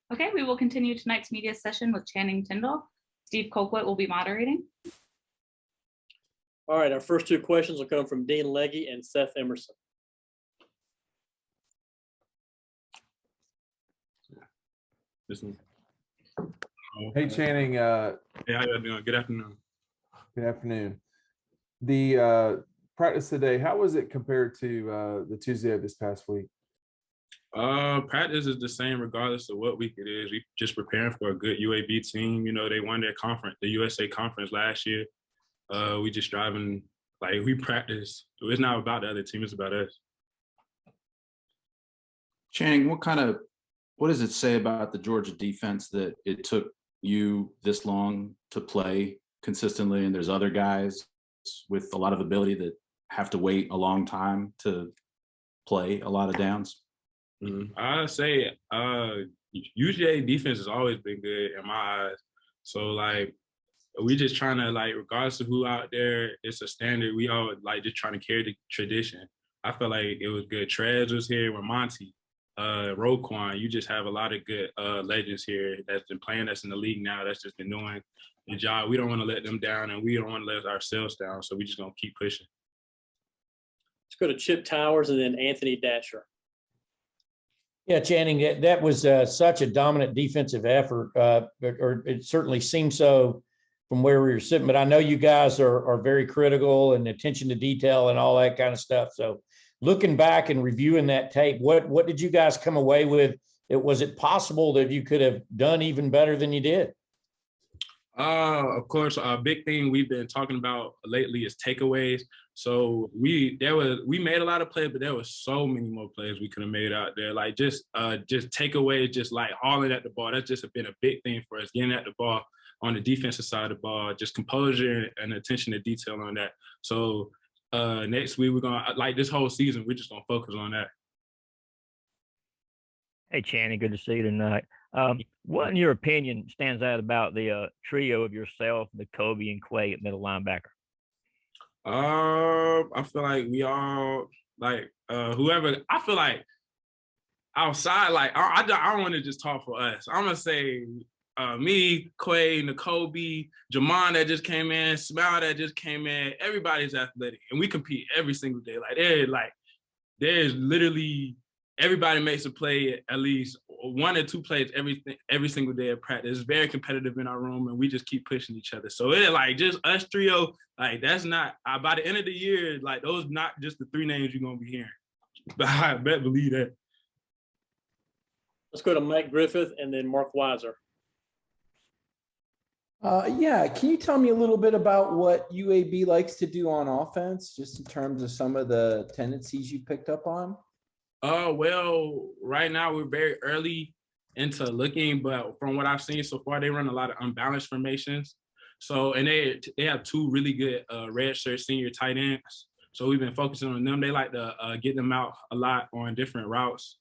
Okay, we will continue tonight's media session with Channing Tindall. Steve Colquitt will be moderating. All right, our first two questions will come from Dean Legge and Seth Emerson. Hey, Channing. Hey, how you doing? Good afternoon. Good afternoon. The practice today, how was it compared to the Tuesday of this past week? Practice is the same regardless of what week it is. We just preparing for a good UAB team. You know, they won their conference, the USA conference last year. We just driving, like we practice. It's not about the other team, it's about us. Channing, what does it say about the Georgia defense that it took you this long to play consistently, and there's other guys with a lot of ability that have to wait a long time to play a lot of downs? I'd say UGA defense has always been good in my eyes. So like we just trying to, like, regardless of who out there, it's a standard. We all like just trying to carry the tradition. I feel like it was good. Trez was here with Monty, Roquan. You just have a lot of good legends here that's been playing, that's in the league now, that's just been doing the job. We don't want to let them down, and we don't want to let ourselves down. So we just gonna keep pushing. Let's go to Chip Towers and then Anthony Dasher. Yeah, Channing, that was such a dominant defensive effort, or it certainly seemed so from where we were sitting. But I know you guys are very critical and attention to detail and all that kind of stuff. So looking back and reviewing that tape, what did you guys come away with? Was it possible that you could have done even better than you did? Of course, a big thing we've been talking about lately is takeaways. So we made a lot of plays, but there was so many more plays we could have made out there. Like just takeaways, just like hauling at the ball. That's just been a big thing for us, getting at the ball on the defensive side of the ball, just composure and attention to detail on that. So next week we're gonna, like this whole season, we're just gonna focus on that. Hey, Channing, good to see you tonight. What, in your opinion, stands out about the trio of yourself, the Kobe and Quay at middle linebacker? I feel like we all, like, whoever, I feel like outside, like, I don't want to just talk for us. I'm going to say me, Quay, Nakobe, Jamon that just came in, Smile that just came in, everybody's athletic, and we compete every single day. There's literally, everybody makes a play, at least one or two plays every single day of practice. It's very competitive in our room, and we just keep pushing each other. So it's like just us trio, like that's not, by the end of the year, like those not just the three names you're gonna be hearing. But I bet believe that. Let's go to Mike Griffith and then Mark Weiser. Yeah, can you tell me a little bit about what UAB likes to do on offense, just in terms of some of the tendencies you picked up on? Well, right now we're very early into looking, but from what I've seen so far, they run a lot of unbalanced formations. So, and they have two really good redshirt senior tight ends. So we've been focusing on them. They like to get them out a lot on different routes,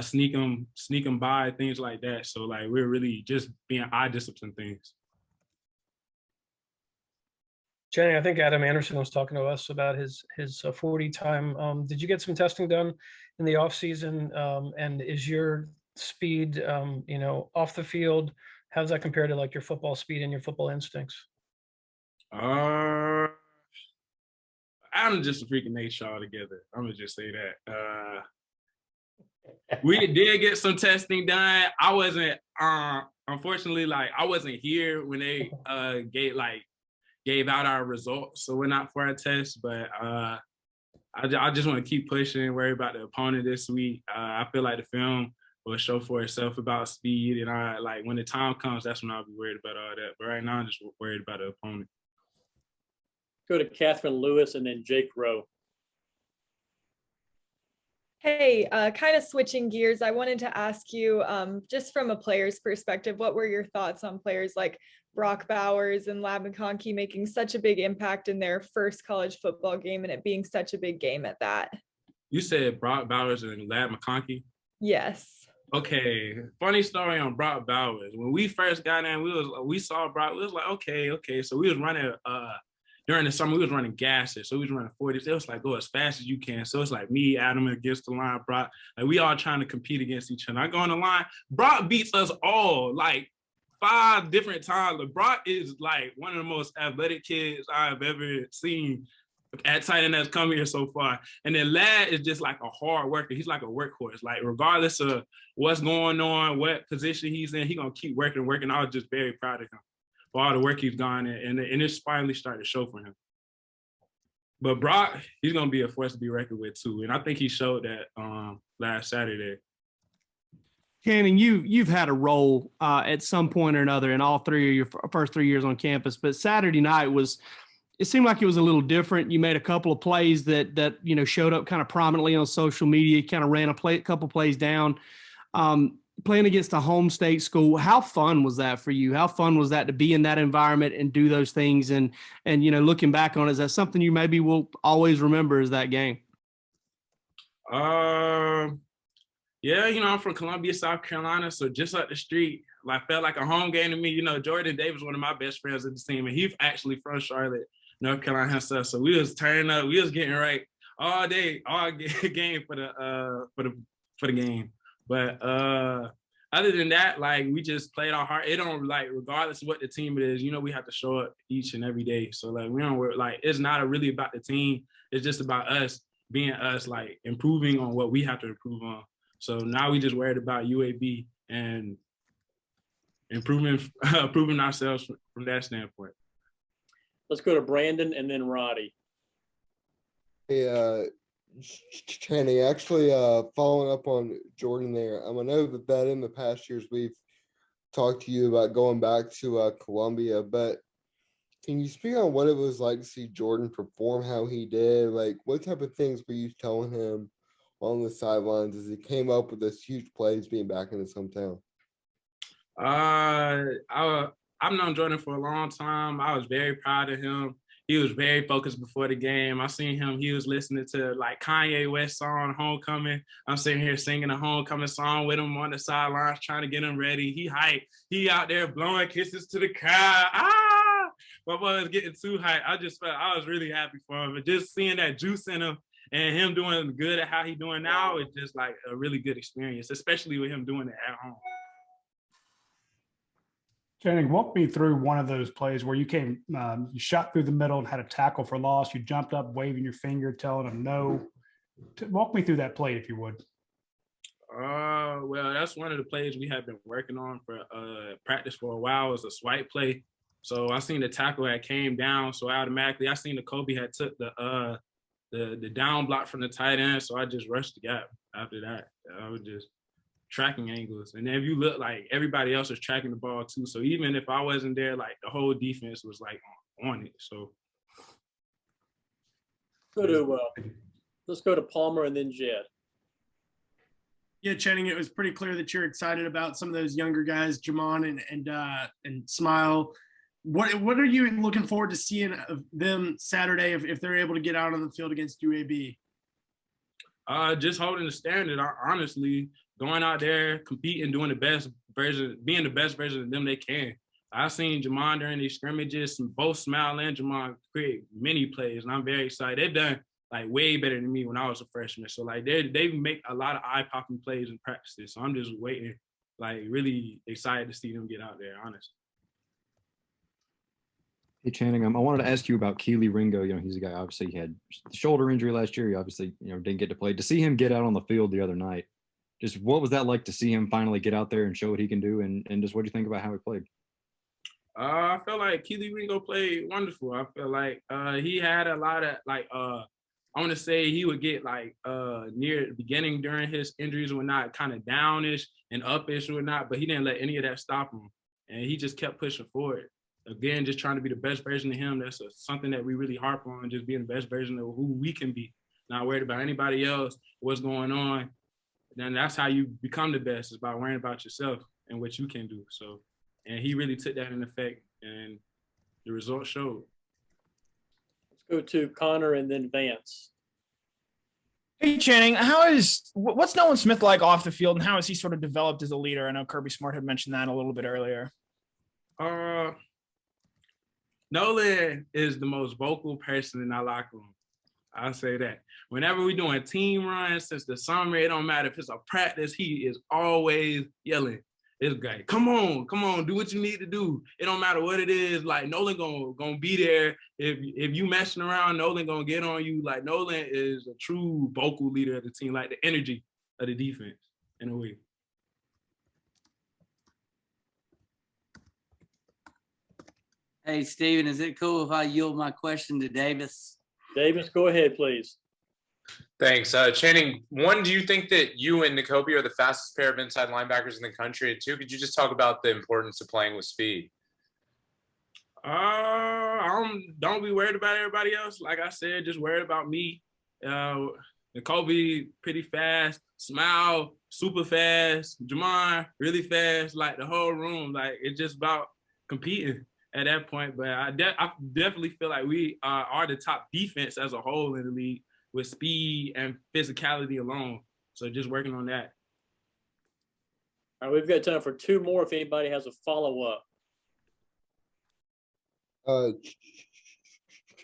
sneak them by, things like that. So like we're really just being eye discipline things. Channing, I think Adam Anderson was talking to us about his 40 time. Did you get some testing done in the off season? And is your speed, off the field, how does that compare to like your football speed and your football instincts? I'm just a freaking nature altogether. I'm gonna just say that. We did get some testing done. I wasn't, unfortunately, like I wasn't here when they gave out our results, so we're not for our test, but I just want to keep pushing, worry about the opponent this week. I feel like the film will show for itself about speed, and like when the time comes, that's when I'll be worried about all that. But right now, I'm just worried about the opponent. Go to Catherine Lewis and then Jake Rowe. Hey, kind of switching gears, I wanted to ask you, just from a player's perspective, what were your thoughts on players like Brock Bowers and Lab McConkey making such a big impact in their first college football game and it being such a big game at that? You said Brock Bowers and Lab McConkey? Yes. Okay, funny story on Brock Bowers. When we first got in, we saw Brock, we was like, okay. So we was running during the summer, we was running gases. So we was running 40s. It was like, go as fast as you can. So it's like me, Adam against the line, Brock. Like we all trying to compete against each other. I go on the line. Brock beats us all like 5 different times. Like, Brock is like one of the most athletic kids I've ever seen at tight end that's come here so far. And then Lad is just like a hard worker. He's like a workhorse. Like regardless of what's going on, what position he's in, he's gonna keep working. I was just very proud of him for all the work he's done, and it's finally starting to show for him. But Brock, he's gonna be a force to be reckoned with too. And I think he showed that last Saturday. Channing, you've had a role at some point or another in all 3 of your first 3 years on campus, but Saturday night it seemed like it was a little different. You made a couple of plays that showed up kind of prominently on social media, kind of ran a couple plays down. Playing against a home state school, how fun was that for you? How fun was that to be in that environment and do those things? And looking back on it, is that something you maybe will always remember as that game? Yeah, I'm from Columbia, South Carolina, so just up the street, like felt like a home game to me. Jordan Davis, one of my best friends at the team, and he's actually from Charlotte, North Carolina himself. So we was turning up, we was getting right all day, all game for the game. But other than that, like we just played our heart. It don't like regardless of what the team it is, we have to show up each and every day. So like we don't work like it's not really about the team. It's just about us being us, like improving on what we have to improve on. So now we just worried about UAB and improving ourselves from that standpoint. Let's go to Brandon and then Roddy. Hey, Channing, actually following up on Jordan there. I know that in the past years we've talked to you about going back to Columbia, but can you speak on what it was like to see Jordan perform how he did? Like what type of things were you telling him on the sidelines as he came up with this huge plays being back in his hometown? I've known Jordan for a long time. I was very proud of him. He was very focused before the game. I seen him, he was listening to like Kanye West song, Homecoming. I'm sitting here singing a Homecoming song with him on the sidelines, trying to get him ready. He hyped. He out there blowing kisses to the crowd. My boy was getting too hyped. I was really happy for him. But just seeing that juice in him and him doing good at how he doing now, it's just like a really good experience, especially with him doing it at home. Channing, walk me through one of those plays where you you shot through the middle and had a tackle for loss. You jumped up, waving your finger, telling him no. Walk me through that play, if you would. Well, that's one of the plays we have been working on for practice for a while. Is a swipe play. So I seen the tackle that came down, so automatically I seen the Kobe had took the down block from the tight end, so I just rushed the gap after that. I was just tracking angles. And then if you look, like everybody else was tracking the ball too. So even if I wasn't there, like the whole defense was like on it. So let's go to Palmer and then Jed. Yeah, Channing, it was pretty clear that you're excited about some of those younger guys, Jamon and Smile. What are you looking forward to seeing of them Saturday if they're able to get out on the field against UAB? Just holding the standard. Honestly, going out there, competing, doing the best version, being the best version of them they can. I seen Jamon during these scrimmages, both Smile and Jamon create many plays, and I'm very excited. They've done like way better than me when I was a freshman. So like they make a lot of eye-popping plays in practices. So I'm just waiting, like really excited to see them get out there, honestly. Hey Channing, I wanted to ask you about Keely Ringo. He's a guy, obviously he had the shoulder injury last year. He obviously, didn't get to play. To see him get out on the field the other night, just what was that like to see him finally get out there and show what he can do? And just what do you think about how he played? I felt like Keely Ringo played wonderful. I feel like he had a lot of I want to say he would get near the beginning during his injuries or whatnot, kind of downish and upish or whatnot, but he didn't let any of that stop him. And he just kept pushing forward. Again, just trying to be the best version of him. That's something that we really harp on, just being the best version of who we can be. Not worried about anybody else, what's going on. Then that's how you become the best, is by worrying about yourself and what you can do. So, and he really took that in effect, and the results showed. Let's go to Connor and then Vance. Hey Channing, what's Nolan Smith like off the field, and how has he sort of developed as a leader? I know Kirby Smart had mentioned that a little bit earlier. Nolan is the most vocal person in our locker room. I'll say that. Whenever we're doing team runs, since the summer, it don't matter if it's a practice, he is always yelling. This guy, come on, do what you need to do. It don't matter what it is. Like Nolan gonna be there. If you messing around, Nolan gonna get on you. Like Nolan is a true vocal leader of the team, like the energy of the defense in a way. Hey, Steven, is it cool if I yield my question to Davis? Davis, go ahead, please. Thanks. Channing, one, do you think that you and Nakobe are the fastest pair of inside linebackers in the country? And two, could you just talk about the importance of playing with speed? Don't be worried about everybody else. Like I said, just worried about me. Nakobe, pretty fast. Smile, super fast. Jamon, really fast. Like the whole room. Like it's just about competing at that point. But I definitely feel like we are the top defense as a whole in the league with speed and physicality alone. So just working on that. All right, we've got time for two more if anybody has a follow-up.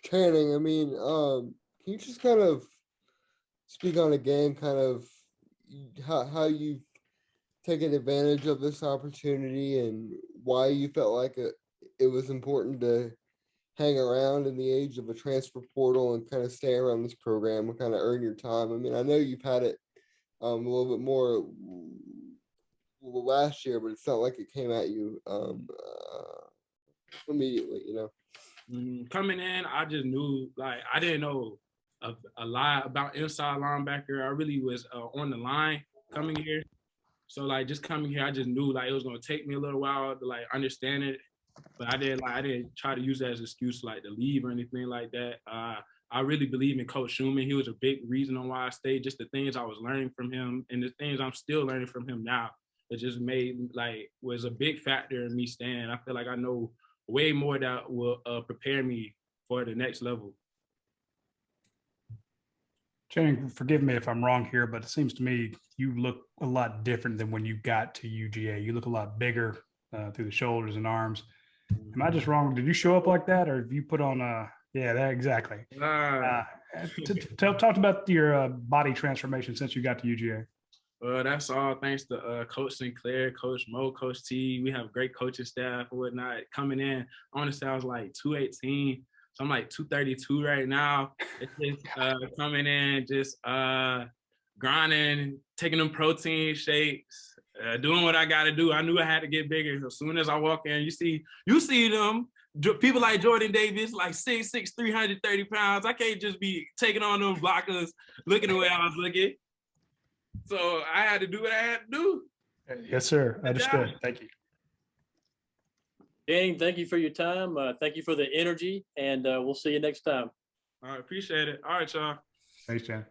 Channing, I mean, can you just kind of speak on a game, kind of how you've taken advantage of this opportunity and why you felt like it was important to hang around in the age of a transfer portal and kind of stay around this program and kind of earn your time? I mean, I know you've had it a little bit more last year, but it's not like it came at you immediately, you know? Coming in, I just knew, like, I didn't know a lot about inside linebacker. I really was on the line coming here. So, like, just coming here, I just knew, like, it was going to take me a little while to, like, understand it. But I didn't try to use that as an excuse, like, to leave or anything like that. I really believe in Coach Schumann. He was a big reason on why I stayed, just the things I was learning from him and the things I'm still learning from him now. It just was a big factor in me staying. I feel like I know way more that will prepare me for the next level. Channing, forgive me if I'm wrong here, but it seems to me you look a lot different than when you got to UGA. You look a lot bigger through the shoulders and arms. Am I just wrong? Did you show up like that, or have you put on yeah, that exactly. Talk about your body transformation since you got to UGA. That's all thanks to Coach Sinclair, Coach Mo, Coach T. We have great coaching staff and whatnot. Coming in, I want to say I was like 218. So I'm like 232 right now. It's just coming in, just grinding, taking them protein shakes, doing what I got to do. I knew I had to get bigger. As soon as I walk in, you see them. People like Jordan Davis, like 6'6", 330 pounds. I can't just be taking on those blockers, looking the way I was looking. So I had to do what I had to do. Yes, sir. Understood. Thank you. Danny, thank you for your time. Thank you for the energy, and we'll see you next time. All right, appreciate it. All right, y'all. Thanks, Jan.